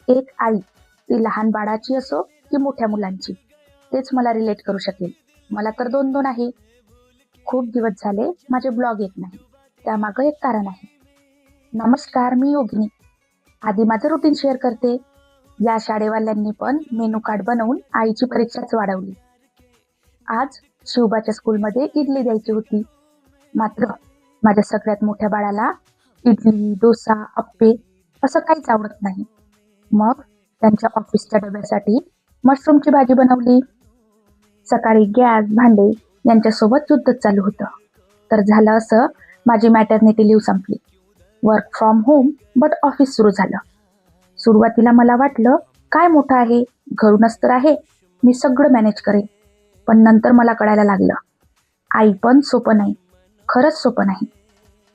एक आई, ती लहान बाळाची असो की मोठ्या मुलांची, तेच मला रिलेट करू शकेल. मला तर दोन दोन आहे. खूप दिवस झाले माझे ब्लॉग येत नाही. त्यामागं एक कारण आहे. नमस्कार, मी योगिनी. आधी माझं रुटीन शेअर करते. या शाळेवाल्यांनी पण मेनू कार्ड बनवून आईची परीक्षाच वाढवली. आज शिवबाच्या स्कूलमध्ये इडली द्यायची होती. मात्र माझ्या सगळ्यात मोठ्या बाळाला इडली, डोसा, अप्पे असं काहीच आवडत नाही. मग त्यांच्या ऑफिसच्या डब्यासाठी मशरूमची भाजी बनवली. सकाळी गॅस, भांडे यांच्यासोबत युद्धच चालू होतं. तर झालं असं, माझी मॅटर्निटी लिव्ह संपली. Work from home but office सुरू झालं. सुरुवातीला मला वाटलं, काय मोठं आहे, घरूनच तर आहे, मी सगळं मॅनेज करेन. पण नंतर मला कळायला लागलं, आई पण सोपं नाही, खरंच सोपं नाही.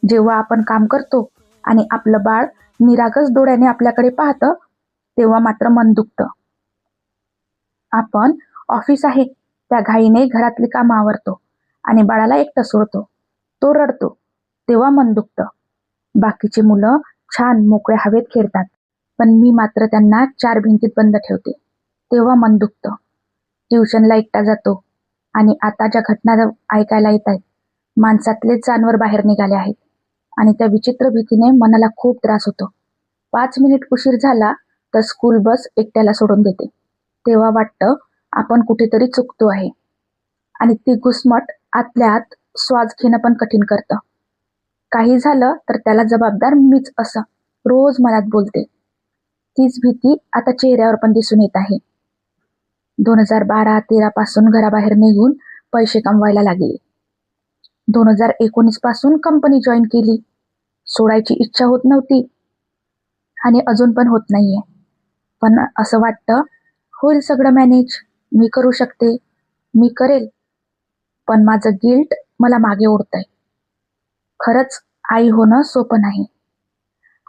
जेव्हा आपण काम करतो आणि आपलं बाळ निरागस डोळ्याने आपल्याकडे पाहतं, तेव्हा मात्र मन दुखतं. आपण ऑफिस आहे त्या घाईने घरातली कामं आवरतो आणि बाळाला एकटं सोडतो. तो रडतो, तेव्हा मन दुखतं. बाकीची मुलं छान मोकळ्या हवेत खेळतात, पण मी मात्र त्यांना चार भिंतीत बंद ठेवते. तेव्हा मन दुखतं. ट्युशनला एकटा जातो आणि आता ज्या घटना ऐकायला येत आहेत, माणसातलेच जानवर बाहेर निघाले आहेत आणि त्या विचित्र भीतीने मनाला खूप त्रास होतो. 5 मिनिट उशीर झाला तर स्कूल बस एकट्याला सोडून देते. तेव्हा वाटतं आपण कुठेतरी चुकतो आहे आणि ती घुसमट आतल्या आत श्वास घेणं पण कठीण करतं. काही झालं तर त्याला जबाबदार मीच असं रोज मनात बोलते. तीच भीती आता चेहऱ्यावर पण दिसून येत आहे. 2012-13 पासून घराबाहेर निघून पैसे कमवायला लागले. 2019 पासून कंपनी जॉईन केली. सोडायची इच्छा होत नव्हती आणि अजून पण होत नाहीये. पण असं वाटतं, होईल सगळं मॅनेज, मी करू शकते, मी करेल. पण माझं गिल्ट मला मागे ओढतंय. खरंच आई होणं सोपं नाही.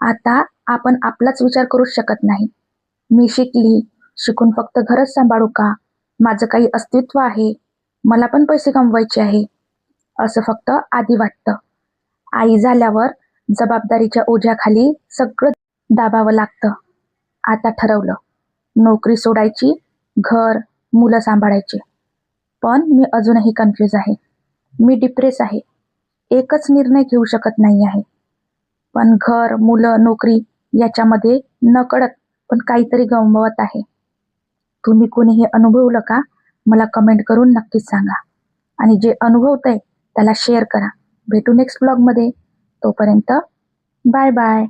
आता आपण आपलाच विचार करूच शकत नाही. मी शिकली, शिकून फक्त घरच सांभाळू का? माझं काही अस्तित्व आहे, मला पण पैसे कमवायचे आहे, असं फक्त आधी वाटतं. आई झाल्यावर जबाबदारीच्या ओझ्याखाली सगळं दाबावं लागतं. आता ठरवलं, नोकरी सोडायची, घर, मुलं सांभाळायची. पण मी अजूनही कन्फ्यूज आहे. मी डिप्रेस आहे. एकच निर्णय घेऊ शकत नाही आहे. पण घर, मुलं, नोकरी याच्यामध्ये नकळत पण काहीतरी गमवत आहे. तुम्ही कोणी हे अनुभवलं का? मला कमेंट करून नक्कीच सांगा. आणि जे अनुभवतंय त्याला शेअर करा. भेटू नेक्स्ट ब्लॉगमध्ये. तोपर्यंत बाय बाय.